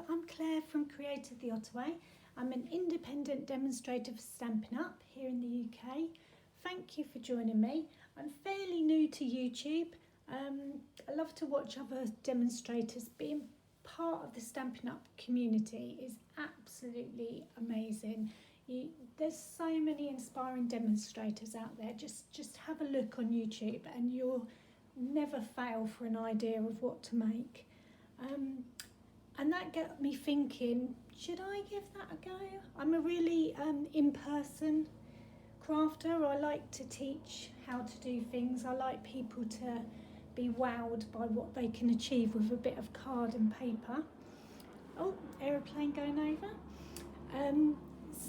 I'm Claire from createdtheottaway. I'm an independent demonstrator for Stampin' Up! Here in the UK. Thank you for joining me. I'm fairly new to YouTube. I love to watch other demonstrators. Being part of the Stampin' Up! Community is absolutely amazing. There's so many inspiring demonstrators out there. Just have a look on YouTube and you'll never fail for an idea of what to make. And that got me thinking, should I give that a go? I'm a really in-person crafter. I like to teach how to do things. I like people to be wowed by what they can achieve with a bit of card and paper. Oh, aeroplane going over.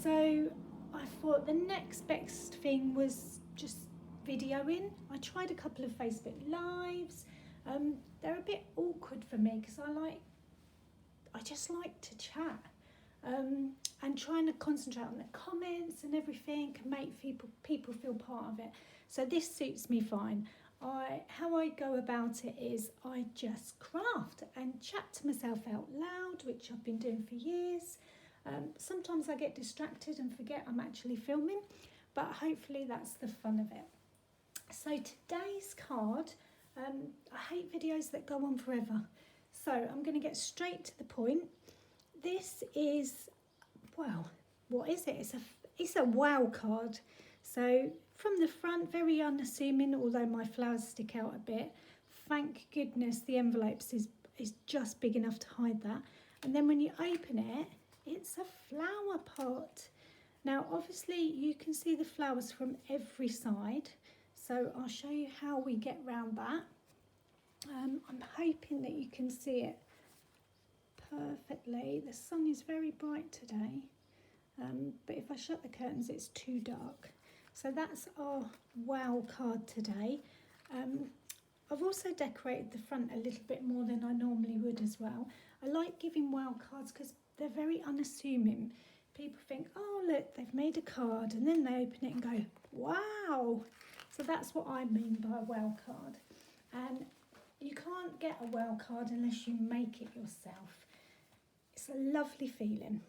So I thought the next best thing was just videoing. I tried a couple of Facebook Lives. They're a bit awkward for me because I just like to chat, and trying to concentrate on the comments and everything and make people feel part of it. So this suits me fine. How I go about it is I just craft and chat to myself out loud, which I've been doing for years. Sometimes I get distracted and forget I'm actually filming, but hopefully that's the fun of it. So today's card, I hate videos that go on forever. So I'm going to get straight to the point. This is, well, what is it? It's a wow card. So from the front, very unassuming, although my flowers stick out a bit. Thank goodness the envelopes is just big enough to hide that. And then when you open it, it's a flower pot. Now, obviously, you can see the flowers from every side. So I'll show you how we get round that. I'm hoping that you can see it perfectly. The sun is very bright today, but if I shut the curtains it's too dark. So that's our wow card today. I've also decorated the front a little bit more than I normally would as well. I like giving wow cards because they're very unassuming. People think, oh look, they've made a card, and then they open it and go, wow. So that's what I mean by a wow card. And you can't get a wow card unless you make it yourself. It's a lovely feeling.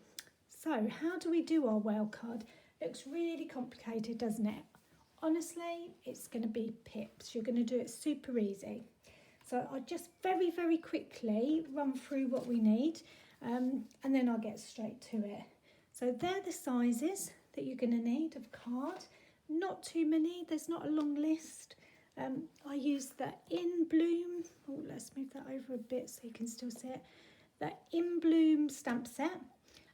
So how do we do our wow card? Looks really complicated, doesn't it? Honestly, it's going to be pips. You're going to do it super easy. So I'll just very, very quickly run through what we need, and then I'll get straight to it. So they're the sizes that you're going to need of card. Not too many, there's not a long list. I use the In Bloom, oh let's move that over a bit so you can still see it, the In Bloom stamp set,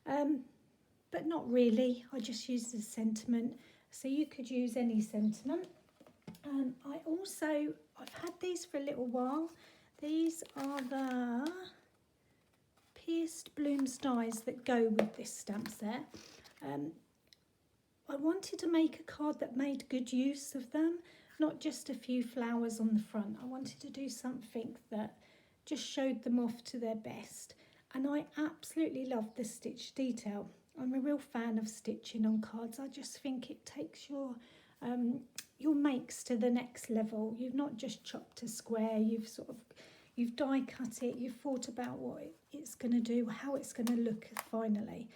but not really, I just use the sentiment, so you could use any sentiment. I've had these for a little while. These are the pierced blooms dies that go with this stamp set. I wanted to make a card that made good use of them, not just a few flowers on the front. I wanted to do something that just showed them off to their best. And I absolutely love the stitch detail. I'm a real fan of stitching on cards. I just think it takes your makes to the next level. You've not just chopped a square, you've die cut it, you've thought about what it's going to do, how it's going to look finally.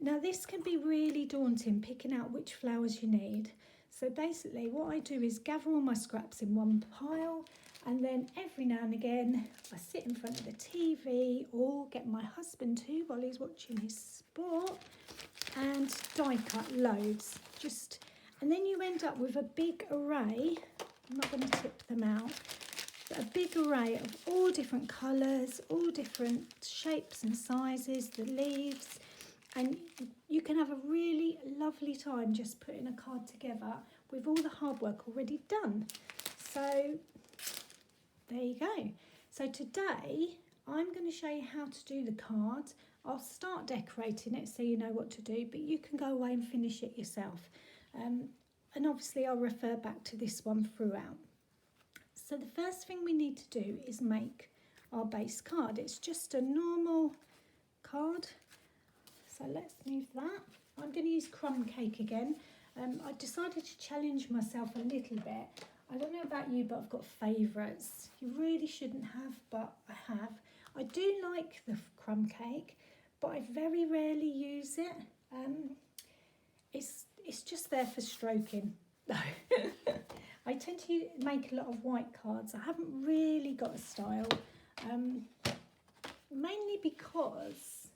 Now this can be really daunting, picking out which flowers you need. So basically what I do is gather all my scraps in one pile, and then every now and again I sit in front of the TV or get my husband to while he's watching his sport and die cut loads. And then you end up with a big array, I'm not going to tip them out, but a big array of all different colours, all different shapes and sizes, the leaves. And you can have a really lovely time just putting a card together with all the hard work already done. So there you go. So today I'm going to show you how to do the card. I'll start decorating it so you know what to do, but you can go away and finish it yourself. And obviously I'll refer back to this one throughout. So the first thing we need to do is make our base card. It's just a normal card. So let's move that. I'm going to use crumb cake again. I decided to challenge myself a little bit. I don't know about you, but I've got favourites. You really shouldn't have, but I have. I do like the crumb cake, but I very rarely use it. It's just there for stroking. I tend to make a lot of white cards. I haven't really got a style, mainly because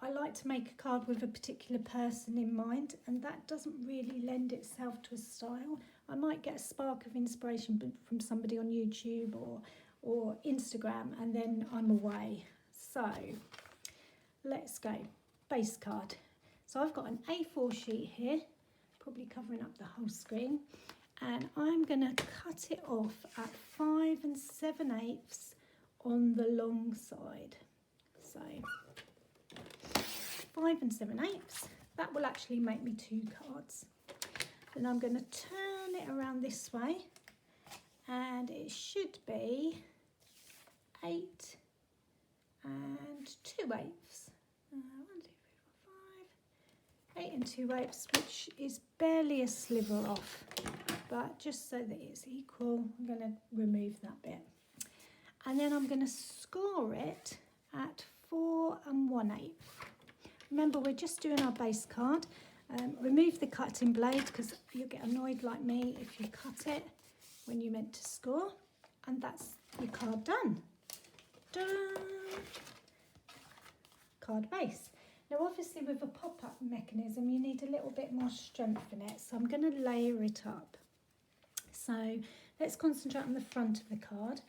I like to make a card with a particular person in mind, and that doesn't really lend itself to a style. I might get a spark of inspiration from somebody on YouTube or Instagram, and then I'm away. So let's go. Base card. So I've got an A4 sheet here, probably covering up the whole screen, and I'm going to cut it off at 5 7/8 on the long side. So 5 7/8, that will actually make me 2 cards. Then I'm going to turn it around this way, and it should be 8 2/8. 8 2/8, which is barely a sliver off, but just so that it's equal, I'm going to remove that bit. And then I'm going to score it at 4 1/8. Remember, we're just doing our base card. Remove the cutting blade, because you'll get annoyed like me if you cut it when you're meant to score. And that's your card done. Done. Card base. Now obviously with a pop-up mechanism you need a little bit more strength in it, so I'm going to layer it up. So let's concentrate on the front of the card.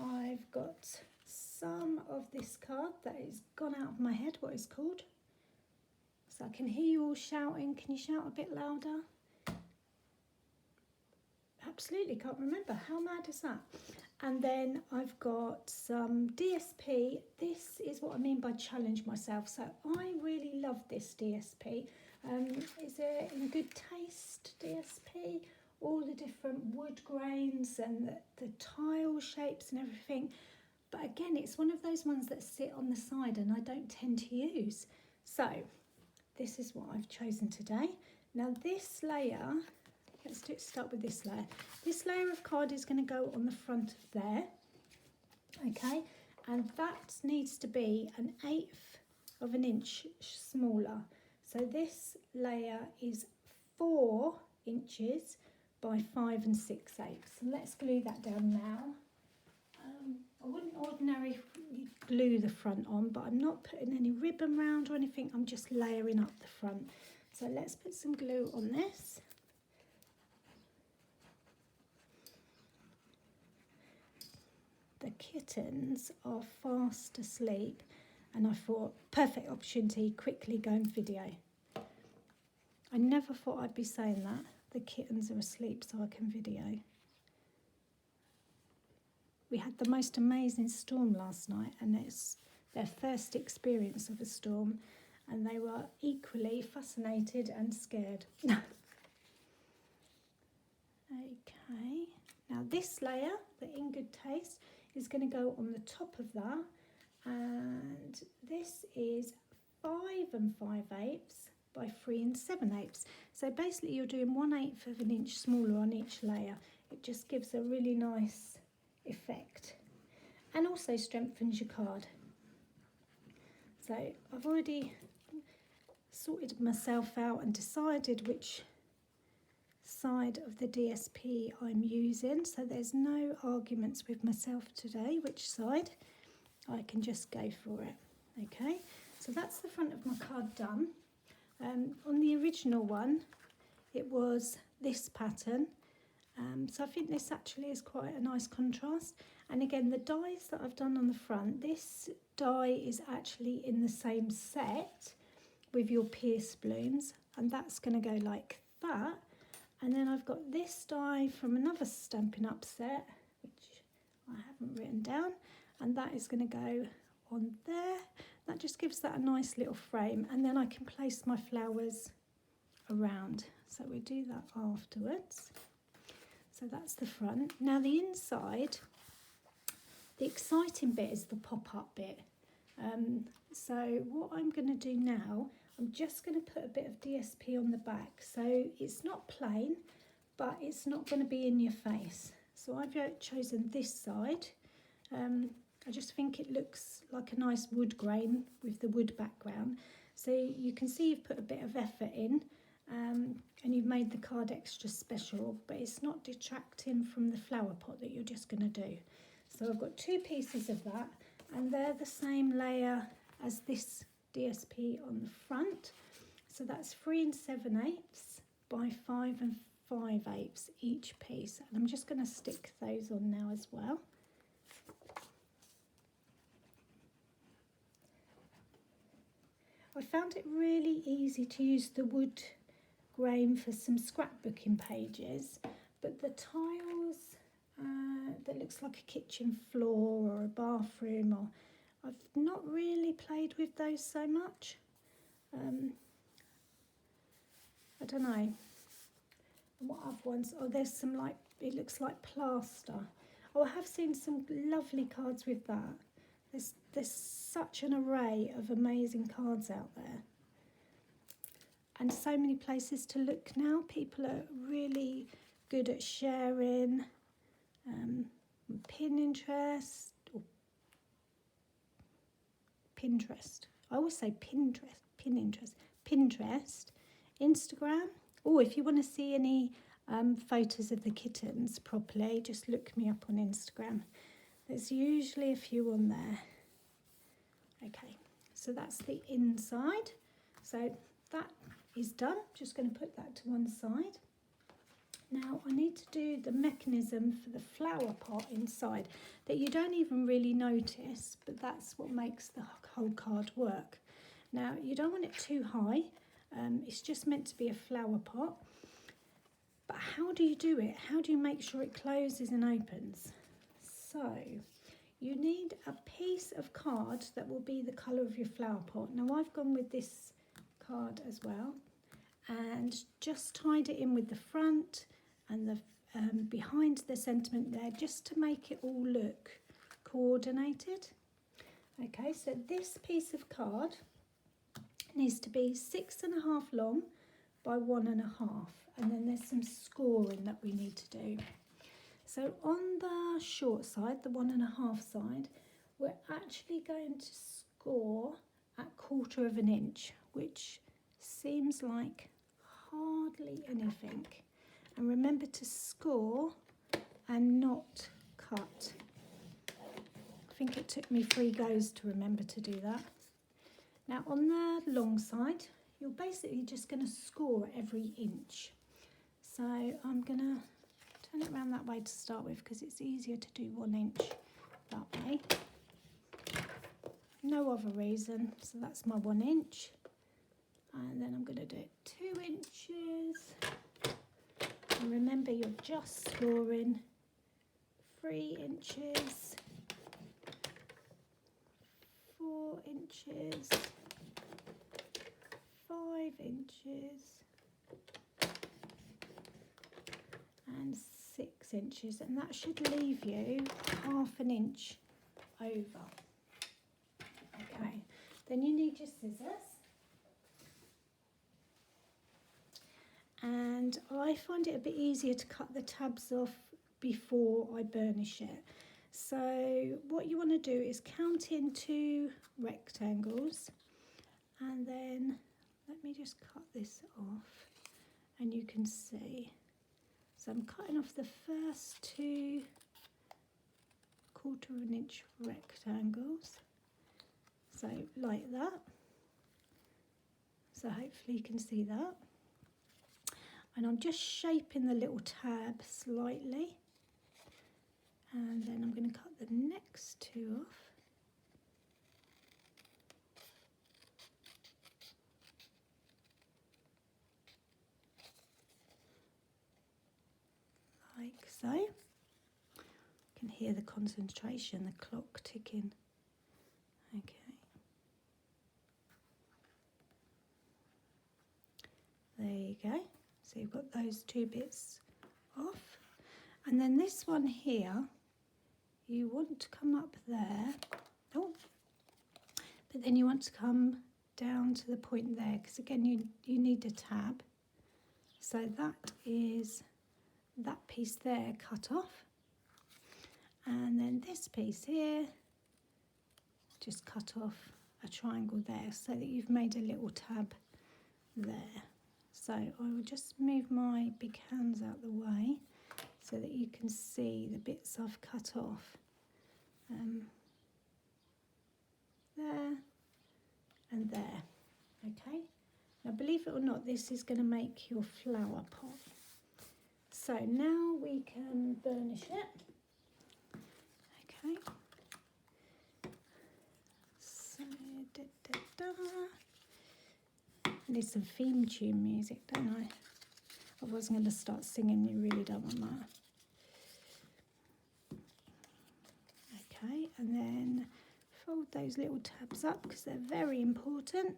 I've got some of this card that is gone out of my head, what it's called. So I can hear you all shouting. Can you shout a bit louder? Absolutely can't remember. How mad is that? And then I've got some DSP. This is what I mean by challenge myself. So I really love this DSP. Is it in good taste, DSP? All the different wood grains and the tile shapes and everything. But again, it's one of those ones that sit on the side and I don't tend to use. So this is what I've chosen today. Now this layer, let's start with this layer. This layer of card is going to go on the front of there, okay? And that needs to be 1/8 of an inch smaller. So this layer is 4 inches by 5 6/8. And let's glue that down now. I wouldn't ordinarily glue the front on, but I'm not putting any ribbon round or anything. I'm just layering up the front. So let's put some glue on this. The kittens are fast asleep, and I thought, perfect opportunity, quickly go and video. I never thought I'd be saying that. The kittens are asleep so I can video. We had the most amazing storm last night, and it's their first experience of a storm, and they were equally fascinated and scared. Okay, now this layer, the In Good Taste, is going to go on the top of that, and this is 5 5/8 by 3 7/8. So basically you're doing 1/8 of an inch smaller on each layer. It just gives a really nice effect and also strengthens your card. So I've already sorted myself out and decided which side of the DSP I'm using, so there's no arguments with myself today which side. I can just go for it. Okay, so that's the front of my card done. On the original one it was this pattern, so I think this actually is quite a nice contrast. And again, the dies that I've done on the front, this die is actually in the same set with your pierced blooms, and that's going to go like that. And then I've got this die from another Stampin' Up set, which I haven't written down, and that is going to go on there. That just gives that a nice little frame, and then I can place my flowers around. So we do that afterwards. So that's the front. Now the inside, the exciting bit is the pop-up bit. So what I'm going to do now, I'm just going to put a bit of DSP on the back. So it's not plain, but it's not going to be in your face. So I've chosen this side. I just think it looks like a nice wood grain with the wood background. So you can see you've put a bit of effort in, and you've made the card extra special, but it's not detracting from the flower pot that you're just going to do. So I've got 2 pieces of that, and they're the same layer as this DSP on the front. So that's 3 7/8 by 5 5/8 each piece. And I'm just going to stick those on now as well. I found it really easy to use the wood grain for some scrapbooking pages, but the tiles that looks like a kitchen floor or a bathroom, or I've not really played with those so much. I don't know. And what other ones? Oh, there's some like, it looks like plaster. Oh, I have seen some lovely cards with that. There's such an array of amazing cards out there. And so many places to look now. People are really good at sharing. Pinterest. I always say Pinterest. Instagram. Oh, if you want to see any photos of the kittens properly, just look me up on Instagram. There's usually a few on there. Okay, so that's the inside. So that is done. Just going to put that to one side. Now I need to do the mechanism for the flower pot inside that you don't even really notice, but that's what makes the whole card work. Now you don't want it too high. It's just meant to be a flower pot. But how do you do it? How do you make sure it closes and opens? So you need a piece of card that will be the colour of your flower pot. Now I've gone with this card as well, and just tied it in with the front and the behind the sentiment there, just to make it all look coordinated. Okay, so this piece of card needs to be 6.5 long by 1.5, and then there's some scoring that we need to do. So on the short side, the 1.5 side, we're actually going to score at 1/4 inch, which seems like hardly anything. And remember to score and not cut. I think it took me 3 goes to remember to do that. Now on the long side, you're basically just going to score every inch. So I'm going to turn it around that way to start with, because it's easier to do 1 inch that way. No other reason. So that's my 1 inch. And then I'm going to do 2 inches. And remember, you're just scoring 3 inches, 4 inches, 5 inches, and 6 inches, and that should leave you 1/2 inch over. Okay, then you need your scissors, and I find it a bit easier to cut the tabs off before I burnish it. So what you want to do is count in 2 rectangles, and then let me just cut this off, and you can see. So I'm cutting off the first 2 1/4 inch rectangles, so like that. So hopefully you can see that. And I'm just shaping the little tab slightly, and then I'm going to cut the next 2 off. Like so. You can hear the concentration, the clock ticking. Okay. There you go. So you've got those 2 bits off. And then this one here, you want to come up there. Oh, but then you want to come down to the point there, because again you need a tab. So that is that piece there cut off. And then this piece here, just cut off a triangle there so that you've made a little tab there. So I will just move my big hands out the way so that you can see the bits I've cut off. There and there. Okay, now believe it or not, this is going to make your flower pot. So now we can burnish it. Okay, so I need some theme tune music, don't I? I wasn't going to start singing, you really don't want that. Okay, and then fold those little tabs up because they're very important.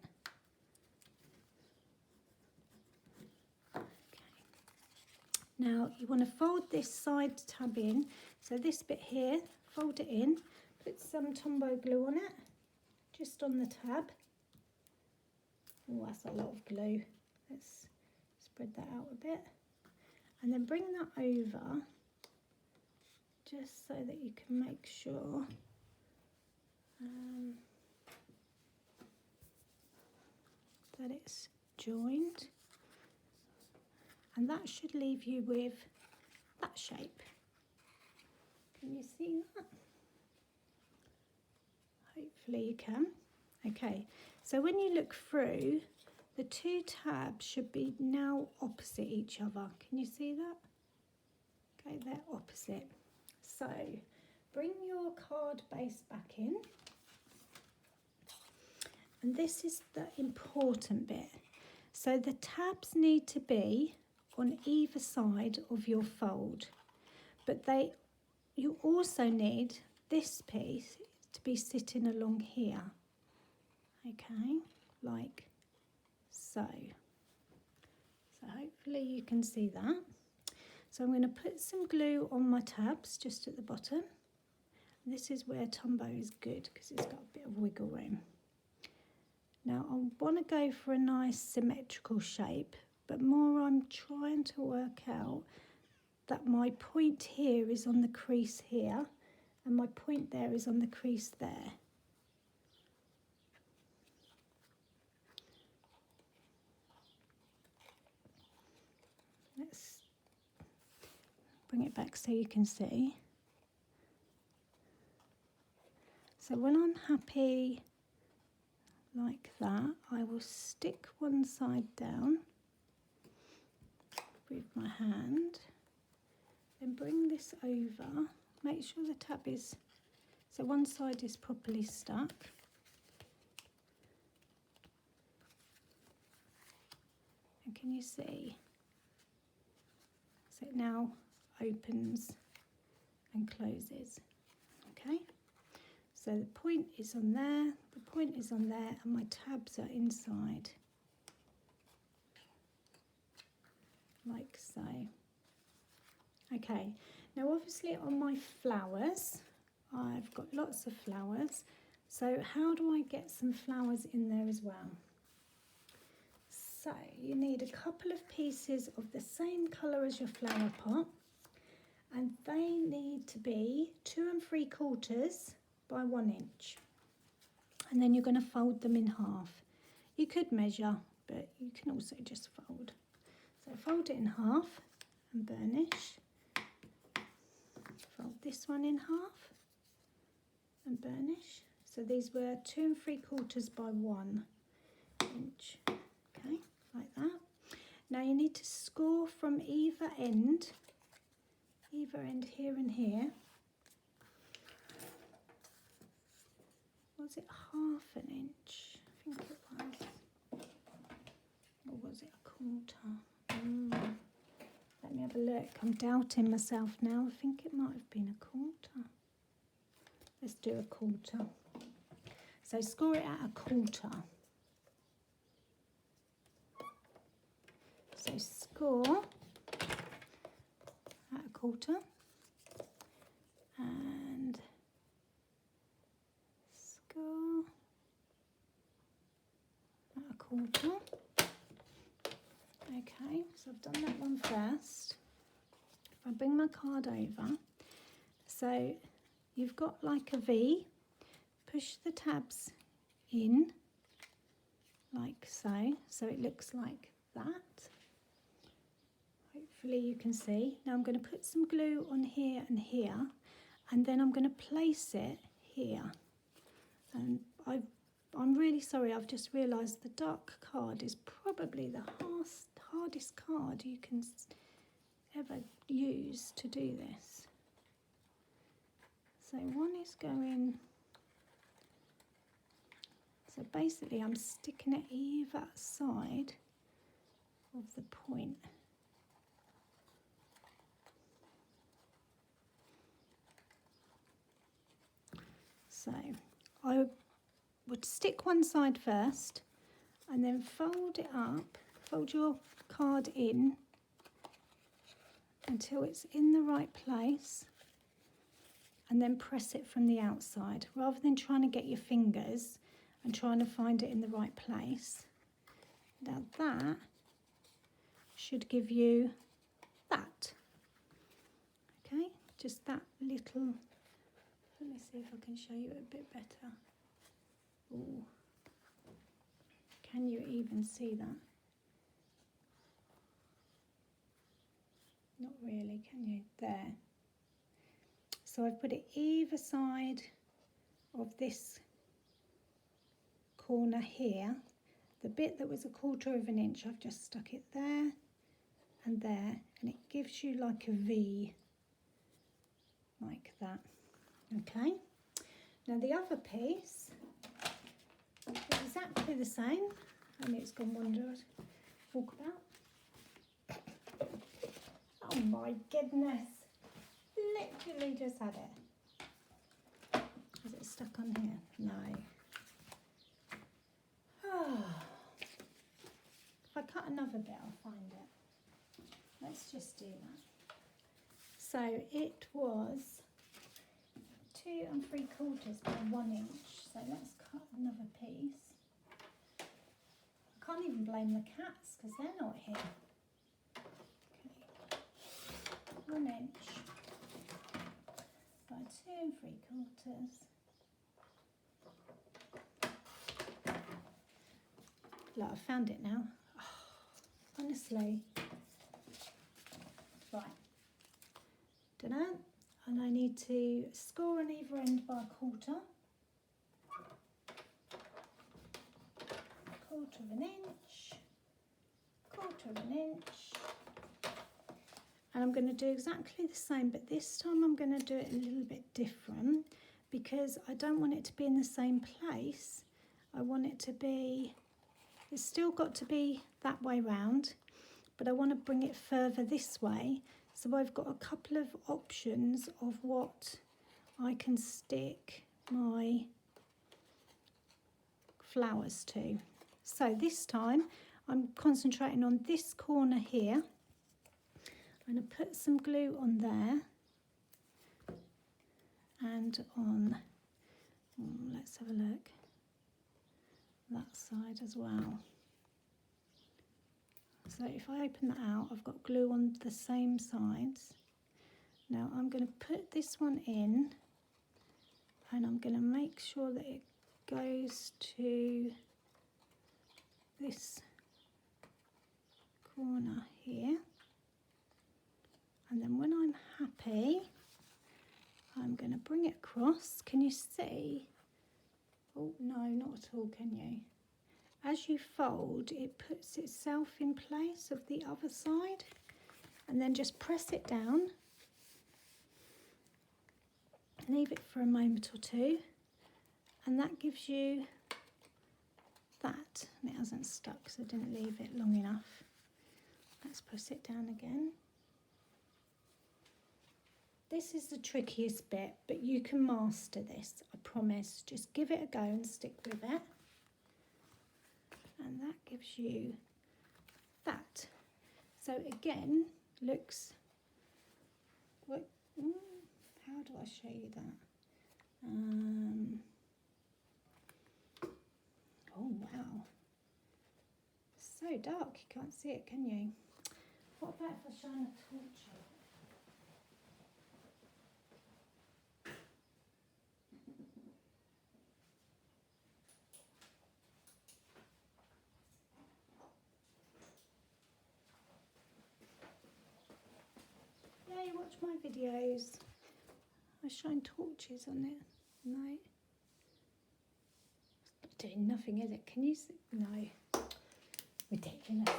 Now you want to fold this side tab in, so this bit here, fold it in, put some Tombow glue on it, just on the tab. Oh, that's a lot of glue. Let's spread that out a bit. And then bring that over, just so that you can make sure that it's joined. And that should leave you with that shape. Can you see that? Hopefully you can. Okay, so when you look through, the two tabs should be now opposite each other. Can you see that? Okay, they're opposite. So bring your card base back in. And this is the important bit. So the tabs need to be on either side of your fold, but you also need this piece to be sitting along here. Okay, like so. So hopefully you can see that. So I'm going to put some glue on my tabs just at the bottom. This is where Tombow is good because it's got a bit of wiggle room. Now I want to go for a nice symmetrical shape, but more I'm trying to work out that my point here is on the crease here and my point there is on the crease there. Let's bring it back so you can see. So when I'm happy like that, I will stick one side down with my hand, then bring this over, make sure the tab is, so one side is properly stuck. And can you see? So it now opens and closes, okay? So the point is on there, the point is on there, and my tabs are inside. Like so. Okay, now obviously on my flowers, I've got lots of flowers. So how do I get some flowers in there as well? So you need a couple of pieces of the same colour as your flower pot, and they need to be 2 3/4 by 1 inch. And then you're going to fold them in half. You could measure, but you can also just fold. So fold it in half and burnish. Fold this one in half and burnish. So these were 2 3/4 by 1 inch. Okay, like that. Now you need to score from either end here and here. Was it 1/2 inch? I think it was. Or was it 1/4? Let me have a look. I'm doubting myself now. I think it might have been 1/4. Let's do 1/4. So score it at 1/4. So score at 1/4 and score at 1/4. Okay, so I've done that one first. If I bring my card over, so you've got like a V, push the tabs in like so, so it looks like that. Hopefully you can see. Now I'm going to put some glue on here and here, and then I'm going to place it here. And I'm really sorry, I've just realised the dark card is probably the hardest card you can ever use to do this. So one is going, so basically I'm sticking it either side of the point. So I would stick one side first and then fold it up, fold your card in until it's in the right place, and then press it from the outside rather than trying to get your fingers and trying to find it in the right place. Now that should give you that. Okay, just that little, let me see if I can show you it a bit better. Ooh. Can you even see that? Not really, can you? There. So I've put it either side of this corner here. The bit that was 1/4 of an inch, I've just stuck it there and there, and it gives you like a V, like that. Okay. Now the other piece is exactly the same, and it's gone walkabout. Oh my goodness. Literally just had it. Is it stuck on here? No. Oh. If I cut another bit, I'll find it. Let's just do that. So it was 2 3/4 by 1 inch. So let's cut another piece. I can't even blame the cats because they're not here. Okay. 1 inch. By 2 3/4. Look, I found it now. Oh, honestly. Right. Dunno. And I need to score on either end by 1/4. 1/4 of an inch. 1/4 of an inch. And I'm going to do exactly the same, but this time I'm going to do it a little bit different because I don't want it to be in the same place. I want it to be, it's still got to be that way round, but I want to bring it further this way. So I've got a couple of options of what I can stick my flowers to. So this time I'm concentrating on this corner here. I'm going to put some glue on there and on, let's have a look, that side as well. So if I open that out, I've got glue on the same sides. Now I'm going to put this one in and I'm going to make sure that it goes to this corner here. And then when I'm happy, I'm going to bring it across. Can you see? Oh, no, not at all, can you? As you fold, it puts itself in place of the other side. And then just press it down. Leave it for a moment or two. And that gives you that. And it hasn't stuck, so I didn't leave it long enough. Let's press it down again. This is the trickiest bit, but you can master this, I promise. Just give it a go and stick with it. And that gives you that. So again, looks, what, how do I show you that? Oh wow, so dark, you can't see it, can you? What about if I shine a torch on? my videos? I shine torches on it. No. It's not doing nothing, is it? Can you see? No. Ridiculous.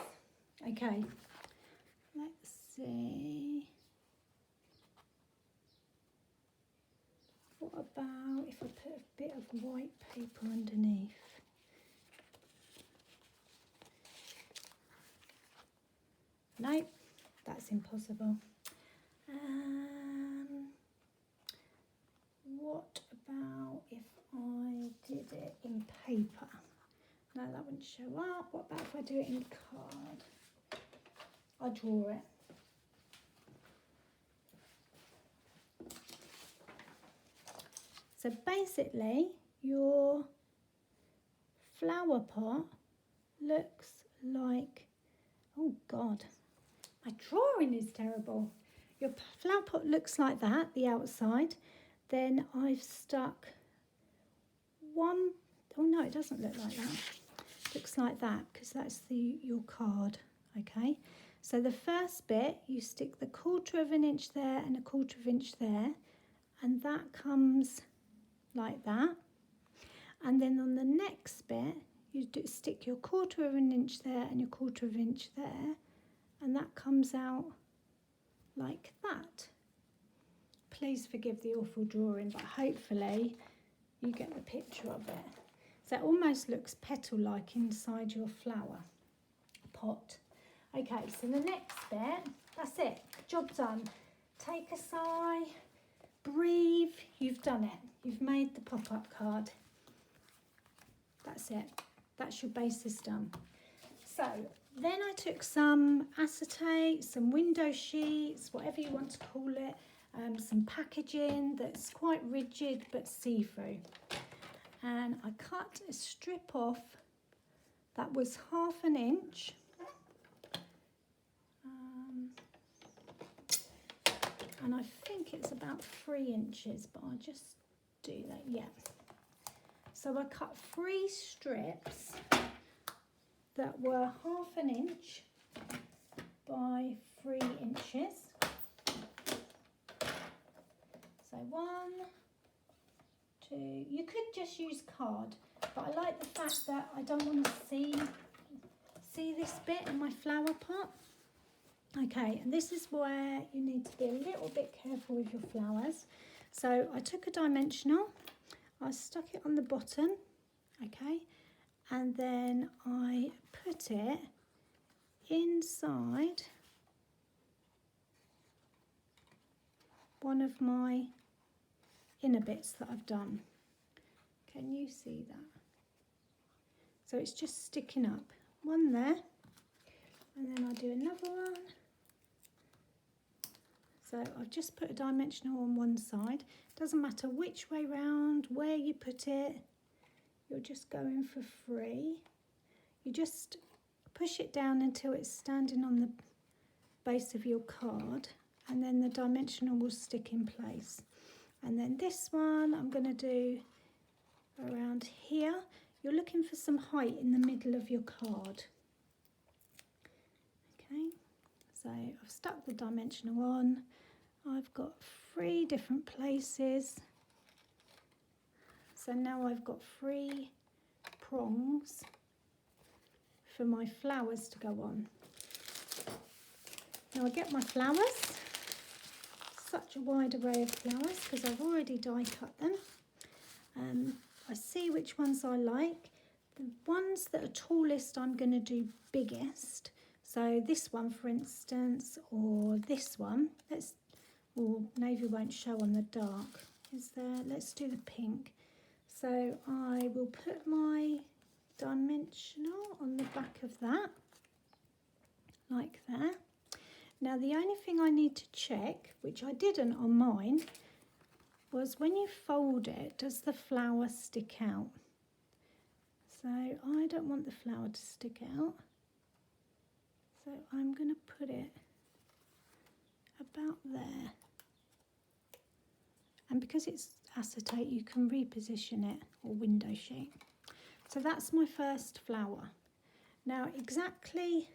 Okay. Let's see. What about if I put a bit of white paper underneath? No, that's impossible. What about if I did it in paper? No, that wouldn't show up. What about if I do it in card? I draw it. So basically, your flower pot looks like, oh God, my drawing is terrible. Your flower pot looks like that, the outside. Then I've stuck one, oh no, it doesn't look like that. It looks like that because that's your card, okay? So the first bit, you stick the 1/4 inch there and a 1/4 inch there, and that comes like that. And then on the next bit, you stick your 1/4 inch there and your 1/4 inch there, and that comes out like that. Please forgive the awful drawing, but hopefully you get the picture of it. So it almost looks petal-like inside your flower pot. Okay, so the next bit, that's it, job done. Take a sigh, breathe, you've done it. You've made the pop-up card. That's it, that's your basis done. So then I took some acetate, some window sheets, whatever you want to call it, some packaging that's quite rigid but see-through. And I cut a strip off that was 1/2 inch. And I think it's about 3 inches, but I'll just do that, yeah. So I cut 3 strips that were 1/2 inch by 3 inches. So 1, 2, you could just use card, but I like the fact that I don't want to see this bit in my flower pot. Okay, and this is where you need to be a little bit careful with your flowers. So I took a dimensional, I stuck it on the bottom, okay, and then I put it inside one of my inner bits that I've done. Can you see that? So it's just sticking up. One there, and then I'll do another one. So I've just put a dimensional on one side. Doesn't matter which way round, where you put it, you're just going for free. You just push it down until it's standing on the base of your card, and then the dimensional will stick in place. And then this one I'm going to do around here. You're looking for some height in the middle of your card. Okay, so I've stuck the dimensional on. I've got 3 different places. So now I've got 3 prongs for my flowers to go on. Now I get my flowers, such a wide array of flowers because I've already die cut them. I see which ones I like. The ones that are tallest I'm going to do biggest. So this one, for instance, or this one. Or navy won't show on the dark. Is there? Let's do the pink. So I will put my dimensional on the back of that, like that. Now the only thing I need to check, which I didn't on mine, was when you fold it, does the flower stick out? So I don't want the flower to stick out. So I'm going to put it about there. And because it's acetate, you can reposition it, or window sheet. So that's my first flower. Now exactly,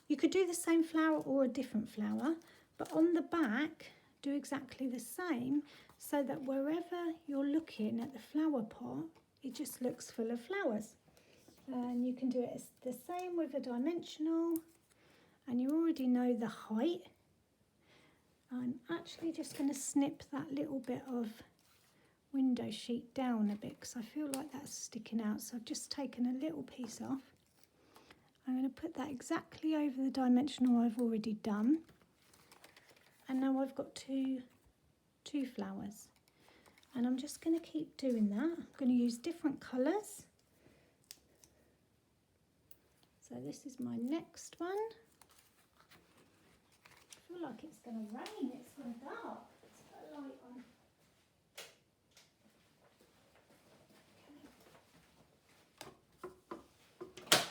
you could do the same flower or a different flower, but on the back, do exactly the same, so that wherever you're looking at the flower pot, it just looks full of flowers. And you can do it the same with a dimensional, and you already know the height. I'm actually just going to snip that little bit of window sheet down a bit because I feel like that's sticking out, so I've just taken a little piece off. I'm going to put that exactly over the dimensional I've already done, and now I've got two flowers, and I'm just going to keep doing that. I'm going to use different colours. So this is my next one. I feel like it's going to rain, it's gone dark. Let's put a light on. Okay.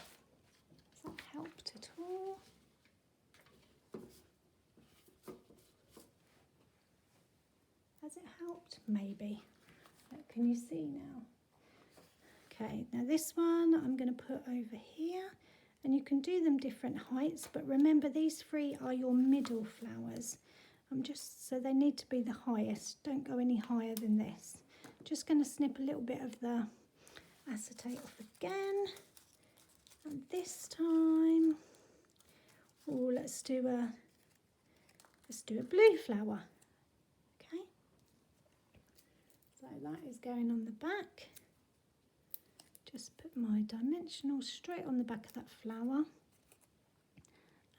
Has that helped at all? Has it helped? Maybe. Can you see now? Okay, now this one I'm going to put over here, and you can do them different heights, but remember these three are your middle flowers. So they need to be the highest. Don't go any higher than this. Just going to snip a little bit of the acetate off again, and this time, oh, let's do a blue flower. Okay, so that is going on the back. Just put my dimensional straight on the back of that flower,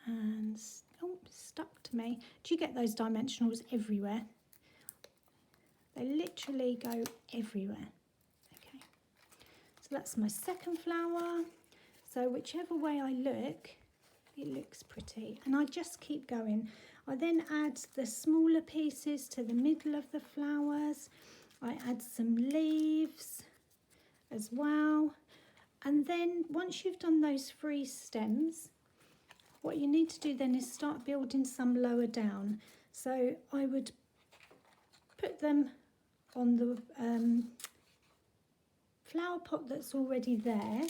and oh, stuck to me. Do you get those dimensionals everywhere? They literally go everywhere. Okay, so that's my second flower. So whichever way I look, it looks pretty, and I just keep going. I then add the smaller pieces to the middle of the flowers. I add some leaves as well, and then once you've done those 3 stems, what you need to do then is start building some lower down. So I would put them on the flower pot that's already there.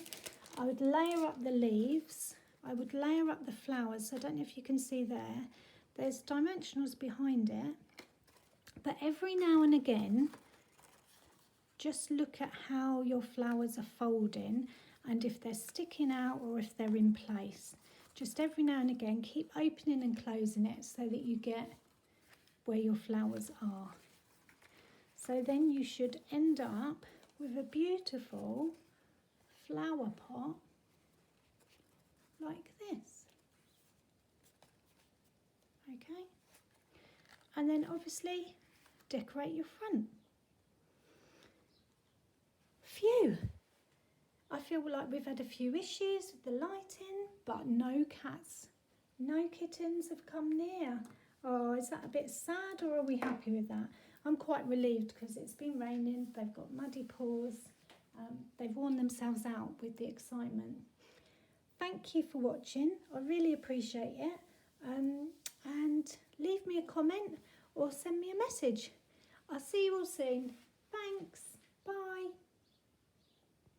I would layer up the leaves, I would layer up the flowers. So I don't know if you can see there's dimensionals behind it, but every now and again just look at how your flowers are folding and if they're sticking out or if they're in place. Just every now and again keep opening and closing it so that you get where your flowers are. So then you should end up with a beautiful flower pot like this. Okay, and then obviously decorate your front. Phew, I feel like we've had a few issues with the lighting, but no cats, no kittens have come near. Oh, is that a bit sad, or are we happy with that? I'm quite relieved because it's been raining, they've got muddy paws, they've worn themselves out with the excitement. Thank you for watching, I really appreciate it, and leave me a comment or send me a message. I'll see you all soon. Thanks, bye.